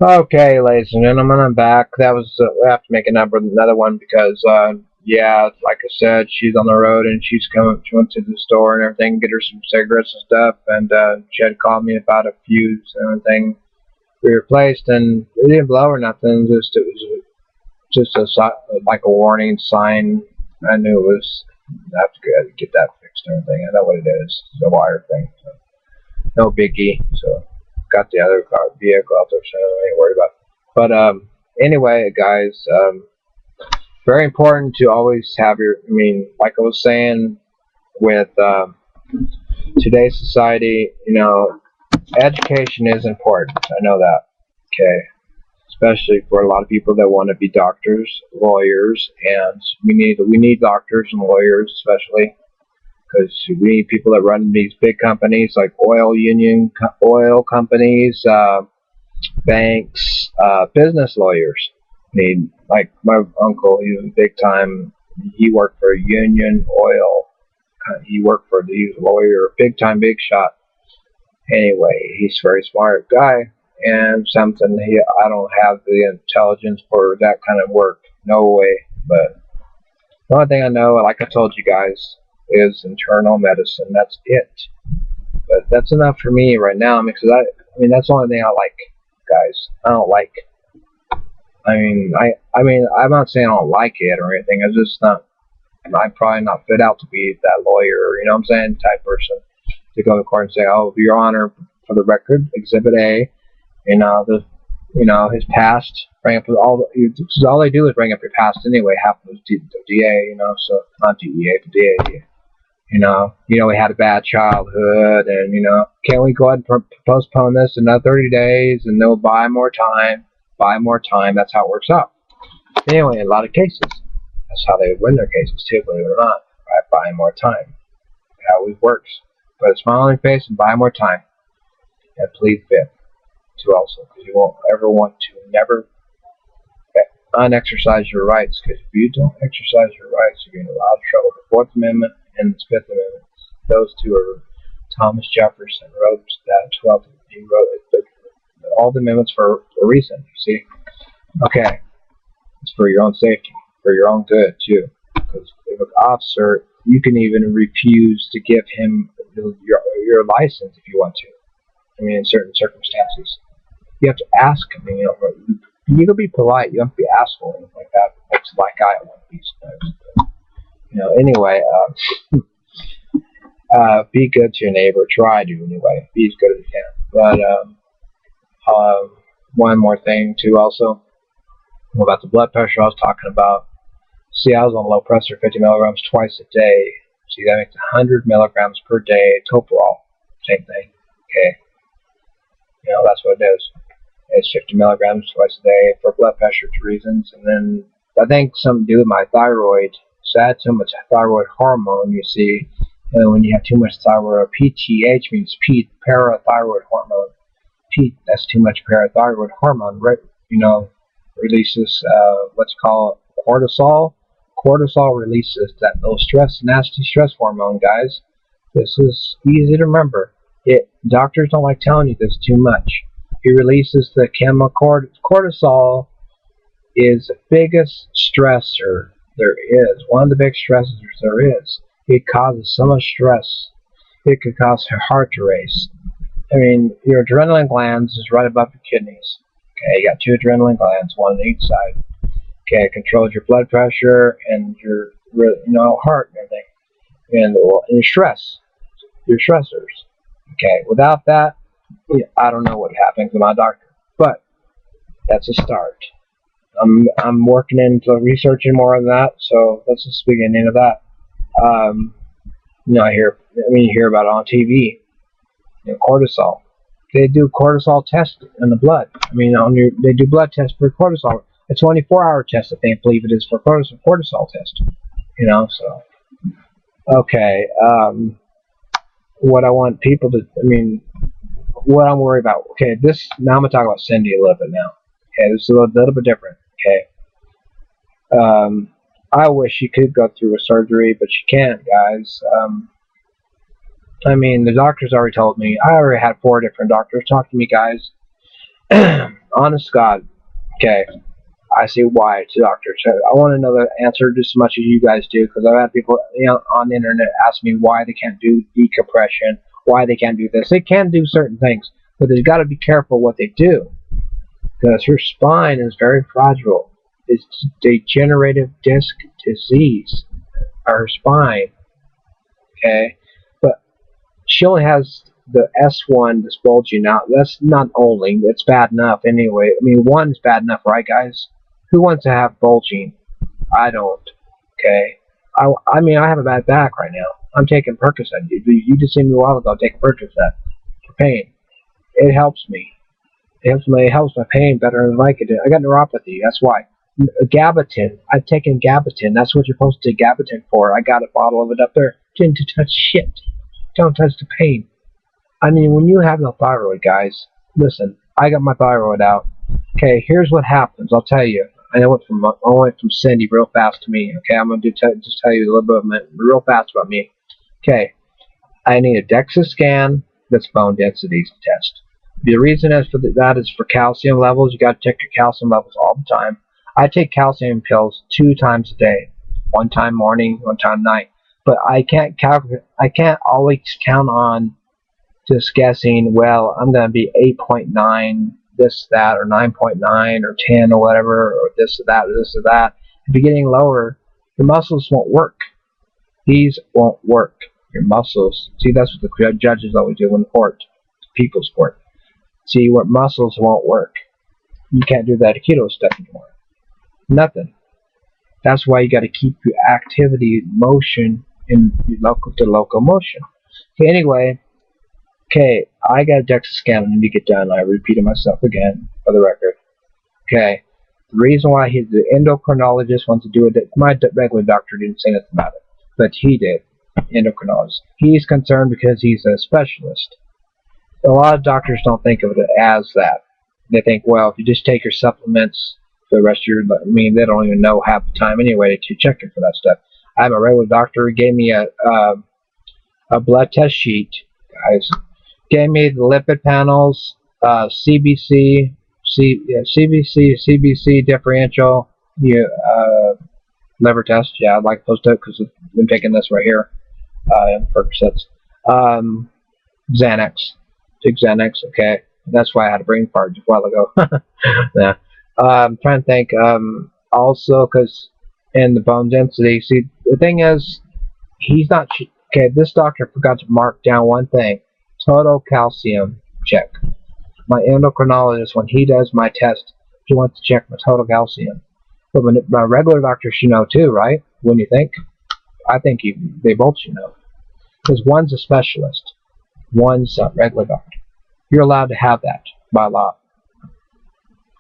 Okay, ladies and gentlemen, I'm back. That was we have to make another one because yeah, like I said, she's on the road and she's coming. She went to the store and everything, get her some cigarettes and stuff, and she had called me about a fuse and everything we replaced, and it didn't blow or nothing. Just it was just like a warning sign. I knew it was. I have to get that fixed and everything. I know what it is. It's a wire thing. So no biggie. So got the other vehicle out there, so I ain't worried about it. But anyway, guys, very important to always have your. I mean, like I was saying, with today's society, education is important. I know that. Okay, especially for a lot of people that want to be doctors, lawyers, and we need doctors and lawyers, especially because we need people that run these big companies like oil companies, banks, business lawyers. Need like my uncle. He was big time. He worked for Union Oil. He worked for the lawyer, big time, big shot. Anyway, he's a very smart guy, and something I don't have the intelligence for that kind of work. No way. But the only thing I know, like I told you guys, is internal medicine. That's it. But that's enough for me right now because I mean that's the only thing I like, guys. I don't like. I mean, I'm not saying I don't like it or anything. I'm just not. I'm probably not fit out to be that lawyer. You know what I'm saying? Type person to go to court and say, "Oh, Your Honor, for the record, Exhibit A, his past. Bring up because all they do is bring up your past anyway. Half of the DA, so not DEA, but DA. We had a bad childhood, and can we go ahead and postpone this another 30 days, and they'll buy more time. Buy more time. That's how it works out. Anyway, in a lot of cases, that's how they win their cases too, believe it or not. By buying more time. It always works. Put a smile on your face and buy more time. And plead fifth too also, because you won't ever want to never unexercise your rights. Because if you don't exercise your rights, you're in a lot of trouble. The Fourth Amendment and the Fifth Amendment. Those two are Thomas Jefferson wrote that 12th. He wrote it. All the amendments for a reason. You see. Okay. It's for your own safety, for your own good too. Because if an officer, you can even refuse to give him your license if you want to. I mean, in certain circumstances, you have to ask him. You need to be polite. You don't have to be asshole and like that. That's like I want these guys. Anyway, be good to your neighbor. Try to anyway. Be as good as you can. But one more thing too, also about the blood pressure I was talking about. See, I was on low pressure, 50 milligrams twice a day. See, that makes 100 milligrams per day. Toprol, same thing. Okay, that's what it is. It's 50 milligrams twice a day for blood pressure reasons, and then I think something to do with my thyroid. So I had too much thyroid hormone. You see, when you have too much thyroid, PTH means parathyroid hormone. That's too much parathyroid hormone, right? Releases what's called cortisol. Cortisol releases that little nasty stress hormone, guys. This is easy to remember. Doctors don't like telling you this too much. It releases the chemical cortisol. Is the biggest stressor there is. One of the big stressors there is. It causes so much stress. It could cause your heart to race. I mean, your adrenaline glands is right above your kidneys. Okay, you got two adrenaline glands, one on each side. Okay, it controls your blood pressure and your heart and everything, and your stress, your stressors. Okay, without that, I don't know what happens to my doctor, but that's a start. I'm working into researching more on that, so that's just the beginning of that. You hear about it on TV. Cortisol. They do cortisol tests in the blood. They do blood tests for cortisol. A 24-hour test, I think, believe it is for cortisol test. So okay. What I want people to, what I'm worried about. Okay, now I'm gonna talk about Cindy a little bit now. Okay, this is a little bit different. Okay. I wish she could go through a surgery, but she can't, guys. The doctors already told me. I already had 4 different doctors talk to me, guys. honest to God, okay, I see why to doctors. I want to know the answer just as much as you guys do, because I've had people, on the internet ask me why they can't do decompression, why they can't do this. They can do certain things, but they've got to be careful what they do, because her spine is very fragile. It's degenerative disc disease, her spine, okay? But she only has the S1 that's bulging out. That's not only, it's bad enough anyway. I mean, one's bad enough, right, guys? Who wants to have bulging? I don't, okay? I mean, I have a bad back right now. I'm taking Percocet. You just seen me a while ago taking Percocet for pain. It helps me. It helps my pain better than I could do. I got neuropathy, that's why. Gabapentin. I've taken Gabapentin. That's what you're supposed to take Gabapentin for. I got a bottle of it up there. Didn't touch shit. Don't touch the pain. I mean, when you have no thyroid, guys, listen, I got my thyroid out. Okay, here's what happens. I'll tell you. I went from Cindy real fast to me. Okay, I'm going to just tell you a little bit real fast about me. Okay, I need a DEXA scan. That's bone density test. The reason is for that is for calcium levels. You got to check your calcium levels all the time. I take calcium pills 2 times a day. One time morning, one time night. But I can't always count on just guessing, well, I'm going to be 8.9, this, that, or 9.9, or 10, or whatever, or this, or that, or this, or that. If you're getting lower, your muscles won't work. These won't work. Your muscles. See, that's what the judges always do in court. People's court. See, what muscles won't work. You can't do that keto stuff anymore. Nothing. That's why you got to keep your activity, motion, in locomotion. Okay, anyway, okay, I got a DEXA scan I need to get done. I repeated myself again for the record. Okay, the reason why the endocrinologist wants to do it, my regular doctor didn't say nothing about it, but he did, endocrinologist. He's concerned because he's a specialist. A lot of doctors don't think of it as that. They think, well, if you just take your supplements for the rest of your, I mean, they don't even know half the time anyway to check it for that stuff. I have a regular doctor who gave me a blood test sheet, guys. Gave me the lipid panels, CBC differential, liver test. Yeah, I'd like to post it because I've been taking this right here, percocets. Xanax. Take Xanax, okay. That's why I had a brain fart just a while ago. Yeah. I'm trying to think. Also, because in the bone density, see, the thing is, he's not, okay, this doctor forgot to mark down one thing. Total calcium check. My endocrinologist, when he does my test, he wants to check my total calcium. But when my regular doctor should know too, right? When you think? I think they both should know. Because one's a specialist. One's a regular doctor. You're allowed to have that by law.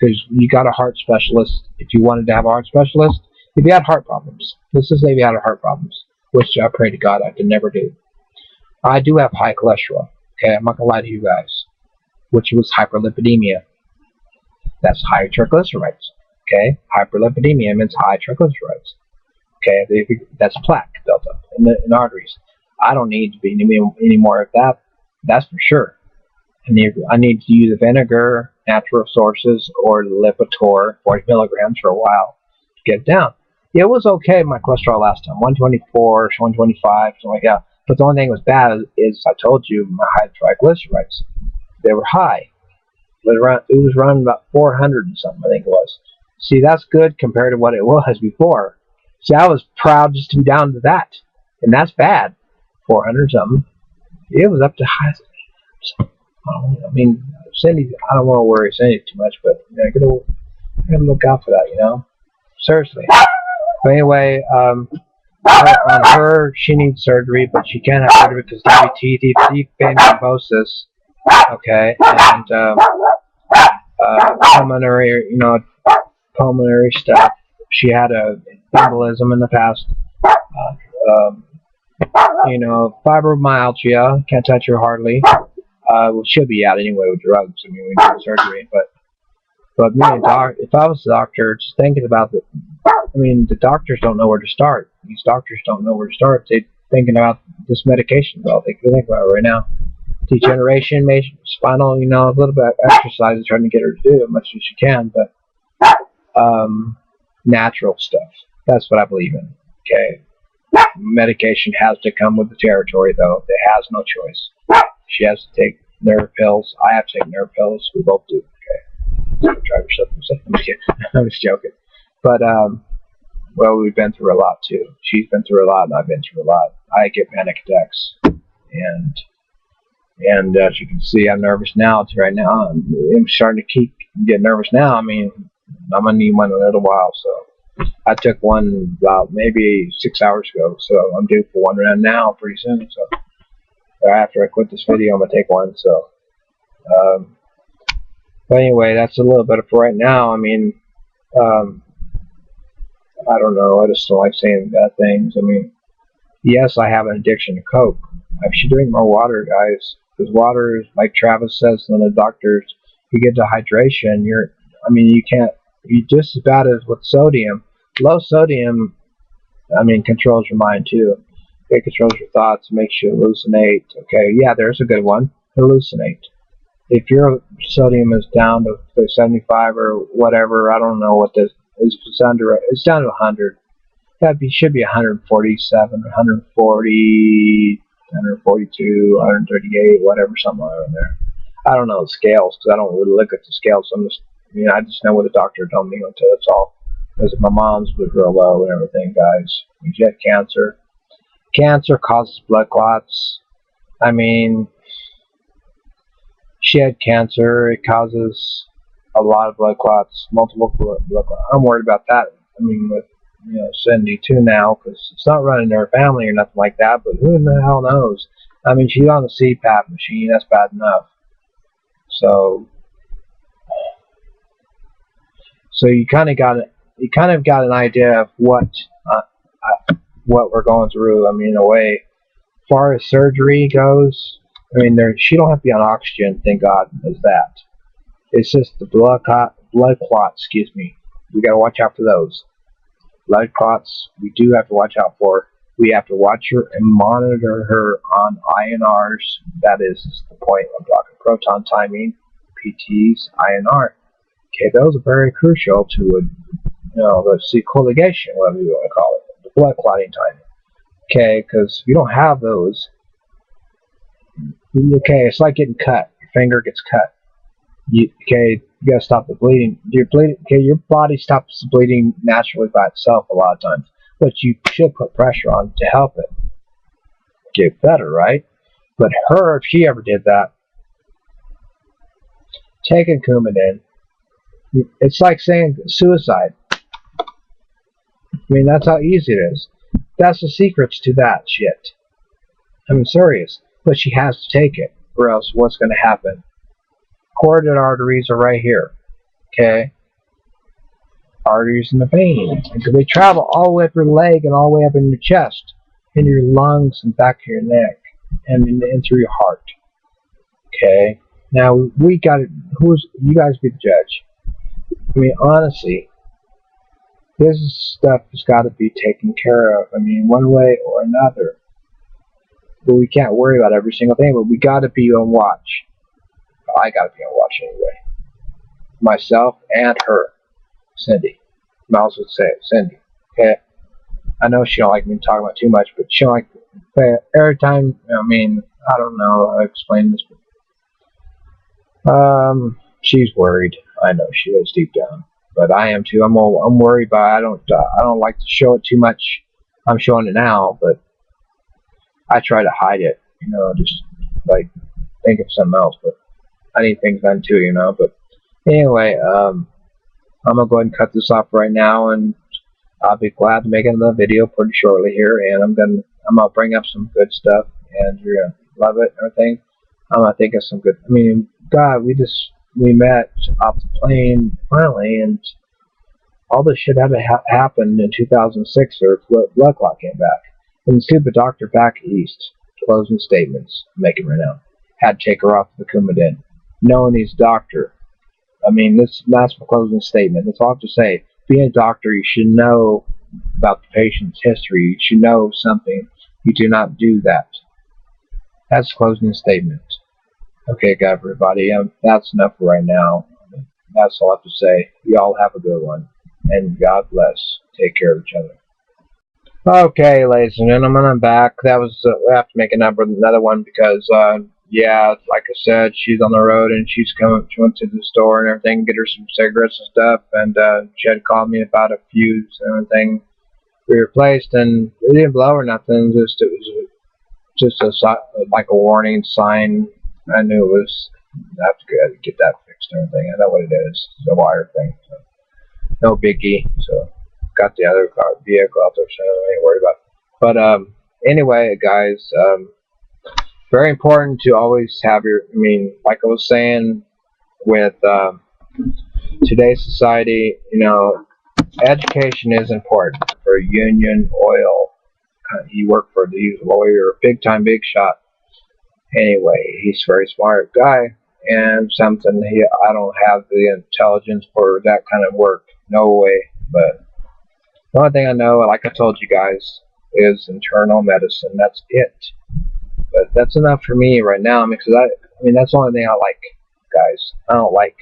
Because you got a heart specialist. If you wanted to have a heart specialist, if you had heart problems, let's just say you had heart problems, which I pray to God I could never do. I do have high cholesterol. Okay, I'm not going to lie to you guys. Which was hyperlipidemia. That's high triglycerides. Okay, hyperlipidemia means high triglycerides. Okay, that's plaque built up in arteries. I don't need to be any more of that. That's for sure. I need to use vinegar, natural sources, or Lipitor, 40 milligrams for a while to get it down. It was okay, my cholesterol last time, 124, 125, something like that. But the only thing that was bad is, I told you, my high triglycerides. They were high. It was running about 400 and something, I think it was. See, that's good compared to what it was before. See, I was proud just to be down to that. And that's bad. 400 something. It was up to high. I mean, Cindy, I don't want to worry Cindy too much, but I gotta look out for that, you know? Seriously. But anyway, on her, she needs surgery, but she can't have surgery because deep vein thrombosis, okay, and pulmonary stuff. She had a embolism in the past. Fibromyalgia, can't touch her hardly. Well, she'll be out anyway with drugs. I mean, we do surgery, but me, if I was a doctor, just thinking about it, I mean, the doctors don't know where to start. These doctors don't know where to start. They're thinking about this medication. Well, they can think about it right now. degeneration, spinal, you know, a little bit of exercise, trying to get her to do as much as she can, but natural stuff. That's what I believe in. Okay. Medication has to come with the territory, though. It has no choice. She has to take nerve pills. I have to take nerve pills. We both do. Okay. I'm just joking. But well, we've been through a lot too. She's been through a lot, and I've been through a lot. I get panic attacks, and as you can see, I'm nervous now. Right now, I'm starting to get nervous now. I mean, I'm gonna need one in a little while. So I took one about maybe 6 hours ago. So I'm due for one right now pretty soon. So after I quit this video, I'm gonna take one. So, but anyway, that's a little bit of for right now. I mean, I don't know. I just don't like saying bad things. I mean, yes, I have an addiction to Coke. I should drink more water, guys. Because water, like Travis says in the doctors, you get dehydration. You can't. You're just as bad as with sodium. Low sodium, I mean, controls your mind too. It controls your thoughts, makes you hallucinate. Okay, yeah, there's a good one. Hallucinate. If your sodium is down to 75 or whatever, I don't know what this is. It's down to 100. Should be 147, 140, 142, 138, whatever, somewhere in there. I don't know the scales because I don't really look at the scales. So I just know what the doctor told me. That's all. Because my mom's was real low and everything, guys. When she had cancer. Cancer causes blood clots. I mean, she had cancer. It causes a lot of blood clots, multiple blood clots. I'm worried about that. I mean, with Cindy too now, because it's not running in her family or nothing like that. But who the hell knows? I mean, she's on the CPAP machine. That's bad enough. So you kind of got an idea of what we're going through. I mean, in a way, as far as surgery goes, I mean, she don't have to be on oxygen. Thank God, is that. It's just the blood clots. Excuse me. We got to watch out for those blood clots. We do have to watch out for. We have to watch her and monitor her on INRs. That is the point of blocking proton timing, PTs, INR. Okay, those are very crucial to the coagulation, whatever you want to call it, the blood clotting timing. Okay, because if you don't have those, okay, it's like getting cut. Your finger gets cut. You gotta stop the bleeding. Your body stops the bleeding naturally by itself a lot of times, but you should put pressure on to help it get better, right? But if she ever did that, taking Coumadin, it's like saying suicide. I mean, that's how easy it is. That's the secrets to that shit. I'm serious. But she has to take it, or else what's going to happen? Carotid arteries are right here. Okay? Arteries in the vein. And they travel all the way up your leg and all the way up in your chest, into your lungs and back of your neck, and through your heart. Okay? Now, you guys be the judge. I mean, honestly, this stuff has got to be taken care of. I mean, one way or another. But we can't worry about every single thing, but we got to be on watch. I got to be on watch anyway. Myself and her. Cindy. Miles would say it. Cindy. Okay? I know she don't like me talking about too much, but she don't like every time, I mean, I don't know how to explain this, but she's worried. I know she is deep down, but I am too. I'm worried, but I don't like to show it too much. I'm showing it now, but I try to hide it, just like think of something else. But I need things done too, But anyway, I'm gonna go ahead and cut this off right now, and I'll be glad to make another video pretty shortly here. And I'm gonna bring up some good stuff, and you're gonna love it and everything. I'm gonna think of some good. I mean, God, we met off the plane finally, and all this shit had to happen in 2006, or blood clot came back. And the stupid doctor back east, closing statements, making right now, had to take her off the Coumadin, knowing he's a doctor. I mean, that's my closing statement. That's all I have to say. Being a doctor, you should know about the patient's history. You should know something. You do not do that. That's closing statement. Okay, everybody, that's enough for right now. That's all I have to say. Y'all have a good one, and God bless. Take care of each other. Okay, ladies and gentlemen, I'm back. That was we have to make another one because yeah, like I said, she's on the road and she went to the store and everything, get her some cigarettes and stuff, and she had called me about a fuse and everything we replaced, and it didn't blow or nothing. Just it was just like a warning sign. I knew it was. I have to get that fixed and everything. I know what it is. The wire thing. So no biggie. So got the other vehicle out there, so I ain't worried about it. But anyway, guys, very important to always have your. I mean, like I was saying, with today's society, education is important. For Union Oil, he worked for the lawyer, big time, big shot. Anyway, he's a very smart guy, and something I don't have the intelligence for that kind of work. No way. But the only thing I know, like I told you guys, is internal medicine. That's it. But that's enough for me right now because I mean that's the only thing I like, guys. I don't like.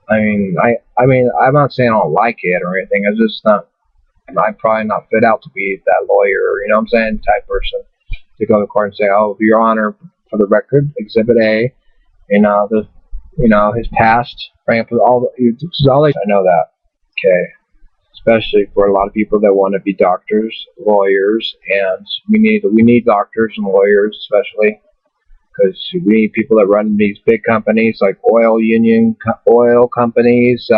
I mean, I'm not saying I don't like it or anything. I'm just not. I'm probably not fit out to be that lawyer. You know what I'm saying? Type person to go to court and say, "Oh, Your Honor, for the record, Exhibit A, his past, bring up this is all I know that." Okay, especially for a lot of people that want to be doctors, lawyers, and we need doctors and lawyers, especially because we need people that run these big companies like oil companies,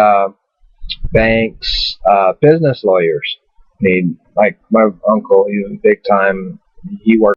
banks, business lawyers. Need like my uncle, he's big time. He worked